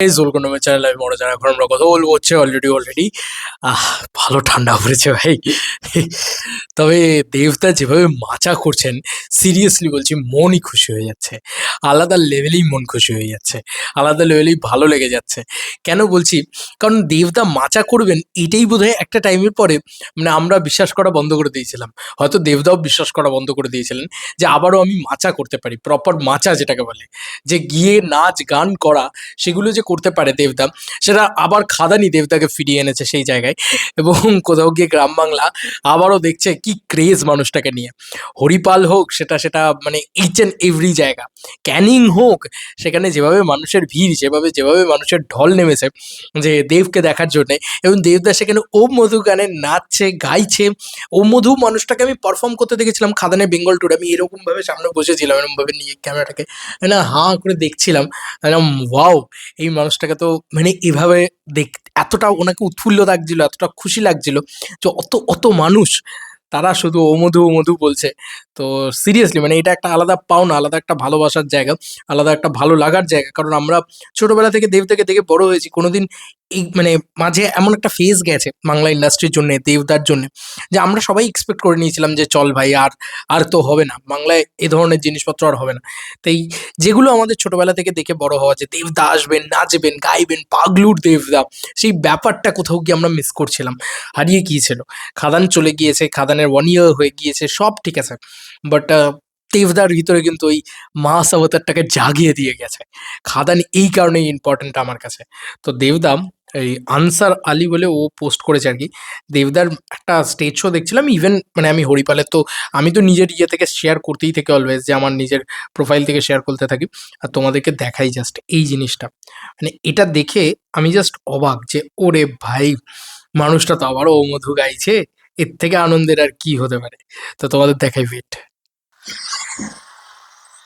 এই জোলকোনমের চ্যানেল আমি বড় যারা এখন আমরা কথা বলবো হচ্ছে অলরেডি আহ ভালো ঠান্ডা পড়েছে ভাই। তবে দেবদা যেভাবে মাচা করছেন সিরিয়াসলি বলছি মনই খুশি হয়ে যাচ্ছে। আলাদা লেভেলেই মন খুশি হয়ে যাচ্ছে। আলাদা লেভেলেই ভালো লেগে যাচ্ছে। কেন বলছি? কারণ দেবদা মাচা করবেন এটাই বোধহয় একটা টাইমের পরে মানে আমরা বিশ্বাস করা বন্ধ করে দিয়েছিলাম। হয়তো দেবদাও বিশ্বাস করা বন্ধ করে দিয়েছিলেন যে আবারও আমি মাচা করতে পারি। প্রপার মাচা যেটাকে বলে। যে গিয়ে নাচ গান করা সেগুলো যে করতে পারে দেবদা, সেটা আবার খাদানি দেবদাকে ফিরিয়ে এনেছে সেই জায়গায়। এবং কোথাও গিয়ে গ্রাম বাংলা আবারও দেখছে কি ক্রেজ মানুষটাকে নিয়ে। হরিপাল হোক সেটা মানে ইচ অ্যান্ড এভরি জায়গা। ক্যানিং হোক সেখানে যেভাবে মানুষের ভিড়, যেভাবে মানুষের ঢল নেমেছে যে দেবকে দেখার জন্যে, এবং দেবদা সেখানে ও মধু গানে নাচছে, গাইছে। ও মধু মানুষটাকে আমি পারফর্ম করতে দেখেছিলাম খাদানের বেঙ্গল ট্যুরে। আমি এরকমভাবে সামনে বসেছিলাম, এরকমভাবে নিয়ে ক্যামেরাটাকে না হাঁ করে দেখছিলাম। একদম ওয়াও! এই মানুষটাকে তো মানে এভাবে দেখ এতটা ওনাকে উৎফুল্ল লাগছিল, এতটা খুশি লাগছিল যে অত মানুষ তারা শুধু ও মধু, ও মধু বলছে। তো সিরিয়াসলি মানে এটা একটা আলাদা পাওনা, আলাদা একটা ভালোবাসার জায়গা, আলাদা একটা ভালো লাগার জায়গা। কারণ আমরা ছোটবেলা থেকে দেবদাকে দেখে বড় হয়েছি। কোনোদিন এই মানে মাঝে এমন একটা ফেজ গেছে বাংলা ইন্ডাস্ট্রির জন্যে, দেবদার জন্যে, যে আমরা সবাই এক্সপেক্ট করে নিয়েছিলাম যে চল ভাই আর তো হবে না। বাংলায় এ ধরনের জিনিসপত্র আর হবে না। তাই যেগুলো আমাদের ছোটবেলা থেকে দেখে বড় হওয়া, যে দেবদা আসবেন, নাচবেন, গাইবেন, পাগলুর দেবদা, সেই ব্যাপারটা কোথাও গিয়ে আমরা মিস করছিলাম। হারিয়ে গিয়েছিল। খাদান চলে গিয়েছে, খাদানের 1 ইয়ার হয়ে গিয়েছে, সব ঠিক আছে। বাট দেবদার ভিতরে কিন্তু ওই মাস অবতারটাকে জাগিয়ে দিয়ে গেছে। খাদান এই কারণেই ইম্পর্টেন্ট আমার কাছে। তো দেবদা এই আনসার আলী বলে ও পোস্ট করেছে আরকি। দেবদার একটা স্টেজ শো দেখছিলাম, ইভেন মানে আমি হরিপালের তো আমি তো নিজের ইয়ে থেকে শেয়ার করতেই থাকি অলওয়েজ, যে আমার নিজের প্রোফাইল থেকে শেয়ার করতে থাকি। আর তোমাদেরকে দেখাই জাস্ট এই জিনিসটা। মানে এটা দেখে আমি জাস্ট অবাক যে ওরে ভাই! মানুষটা তো আবারও ও মধু গাইছে। এর থেকে আনন্দের আর কি হতে পারে? তো তোমাদের দেখাই ওয়েট।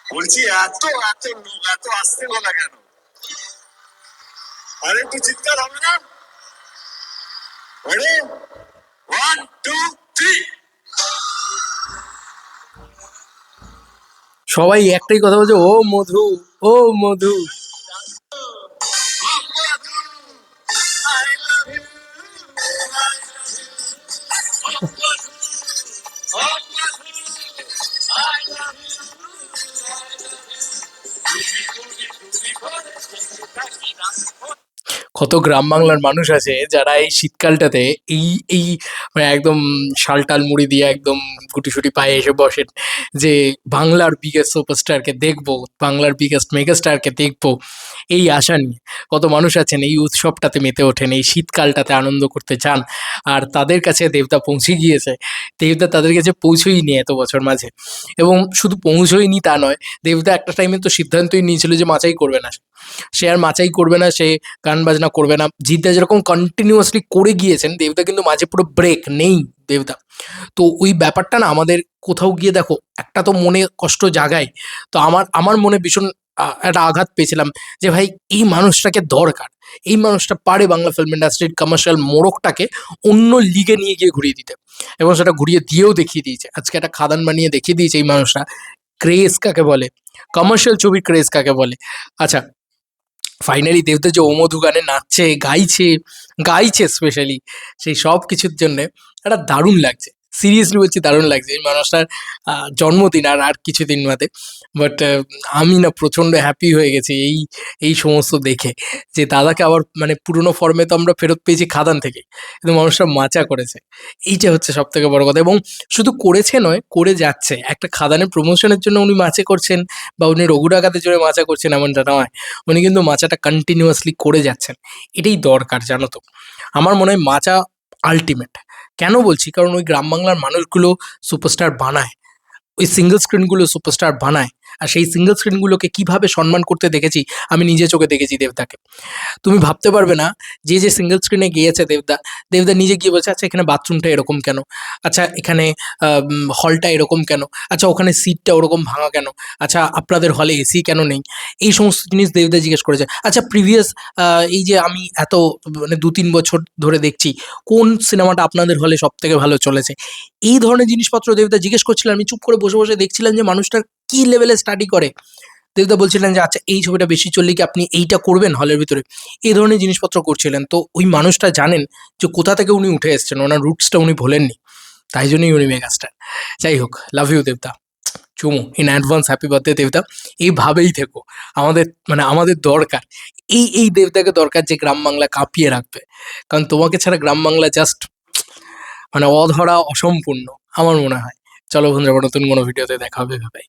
বলছি এত লোক এত আসতে বলা কেন? আরে একটু চিৎকার হবে না? আরে 1 2 3 সবাই একটাই কথা বলছে, ও মধু, ও মধু। কত গ্রাম বাংলার মানুষ আছে যারা এই শীতকালটাতে এই এই মানে একদম শাল-টাল মুড়ি দিয়ে একদম গুটিসুটি পায়ে এসে বসেন যে বাংলার বিগেস্ট সুপারস্টারকে দেখবো, বাংলার বিগেস্ট মেগাস্টারকে দেখবো, এই আশা নিয়ে। কত মানুষ আছেন এই উৎসবটাতে মেতে ওঠেন, এই শীতকালটাতে আনন্দ করতে চান। আর তাদের কাছে দেবতা পৌঁছে গিয়েছে। দেবতা তাদের কাছে পৌঁছয়নি এত বছর মাঝে। এবং শুধু পৌঁছয়নি তা নয়, দেবতা একটা টাইমে তো সিদ্ধান্তই নিয়েছিল যে মাচাই করবে না। সে আর মাচাই করবে না, সে গান বাজনা করবে না। জিদ্দা যেরকম কন্টিনিউয়াসলি করে গিয়েছেন, দেবদা কিন্তু মাঝে পুরো ব্রেক নেই দেবদা। তো ওই ব্যাপারটা না আমাদের কোথাও গিয়ে দেখো একটা তো মনে কষ্ট জাগায়। তো আমার মনে ভীষণ একটা আঘাত পেয়েছিলাম যে ভাই এই মানুষটাকে দরকার। এই মানুষটা পারে বাংলা ফিল্ম ইন্ডাস্ট্রির কমার্শিয়াল মোড়কটাকে অন্য লিগে নিয়ে গিয়ে ঘুরিয়ে দিতে। এবং সেটা ঘুরিয়ে দিয়েও দেখিয়ে দিয়েছে। আজকে একটা খাদান বানিয়ে দেখিয়ে দিয়েছে এই মানুষটা। ক্রেজ কাকে বলে? কমার্শিয়াল ছবির ক্রেজ কাকে বলে? আচ্ছা, ফাইনালি দেবদা যে ও মধু গানে নাচছে, গাইছে স্পেশালি সেই সব কিছুর জন্যে একটা দারুণ লাগছে। সিরিয়াসলি বলছি দারুণ লাগছে। এই মানুষটার জন্মদিন আর কিছুদিন বাদে। বাট আমি না প্রচণ্ড হ্যাপি হয়ে গেছি এই সমস্ত দেখে। যে দাদাকে আবার মানে পুরনো ফর্মে তো আমরা ফেরত পেয়েছি খাদান থেকেই। কিন্তু মানুষটা মাচা করেছে। এইটা হচ্ছে সবথেকে বড় কথা। এবং শুধু করেছে নয়, করে যাচ্ছে। একটা খাদানের প্রমোশনের জন্য উনি মাচে করছেন বা উনি রঘু ডাকাতের জন্য মাচা করছেন এমনটা নয়। উনি কিন্তু মাচাটা কন্টিনিউয়াসলি করে যাচ্ছেন। এটাই দরকার জানো তো? আমার মনে হয় মাচা আল্টিমেট। কেন বলছি? কারণ ওই গ্রাম বাংলার মানুষগুলো সুপারস্টার বানায়। ওই সিঙ্গল স্ক্রিনগুলো সুপারস্টার বানায়। আর সেই সিঙ্গল স্ক্রিনগুলোকে কিভাবে সম্মান করতে দেখেছি, আমি নিজে চোখে দেখেছি দেবদাকে। তুমি ভাবতে পারবে না যে সিঙ্গল স্ক্রিনে গিয়েছে দেবদা, দেবদা নিজে গিয়ে বলছে, "আচ্ছা এখানে বাথরুমটা এরকম কেন? আচ্ছা এখানে হলটা এরকম কেন? আচ্ছা ওখানে সিটটা ওরকম ভাঙা কেন? আচ্ছা আপনাদের হলে এসি কেন নেই?" এই সমস্ত জিনিস দেবদা জিজ্ঞেস করেছে। আচ্ছা প্রিভিয়াস এই যে আমি এত মানে ২-৩ বছর ধরে দেখছি, কোন সিনেমাটা আপনাদের হলে সবথেকে ভালো চলেছে? এই ধরনের জিনিসপত্র দেবদা জিজ্ঞেস করছিলেন। আমি চুপ করে বসে দেখছিলাম যে মানুষটার কি লেভেলে স্টাডি করে। দেবদা বলছিলেন যে আচ্ছা এই ছবিটা বেশি চললে কি আপনি এইটা করবেন হলের ভিতরে, এই ধরনের জিনিসপত্র করছিলেন। তো ওই মানুষটা জানেন যে কোথা থেকে উনি উঠে এসেছেন, ওনার রুটসটা উনি ভোলেননি, তাই জন্যই উনি মেগাস্টার। যাই হোক, লাভ ইউ দেবদা, চুমু ইন অ্যাডভান্স, হ্যাপি বার্থডে দেবদা। এইভাবেই থেকো, আমাদের মানে আমাদের দরকার এই দেবদাকে দরকার যে গ্রাম বাংলা কাঁপিয়ে রাখবে, কারণ তোমাকে ছাড়া গ্রাম বাংলা জাস্ট মানে অধরা অসম্পূর্ণ আমার মনে হয়। চলো বন্ধুরা, নতুন কোনো ভিডিওতে দেখা হবে, ভাই।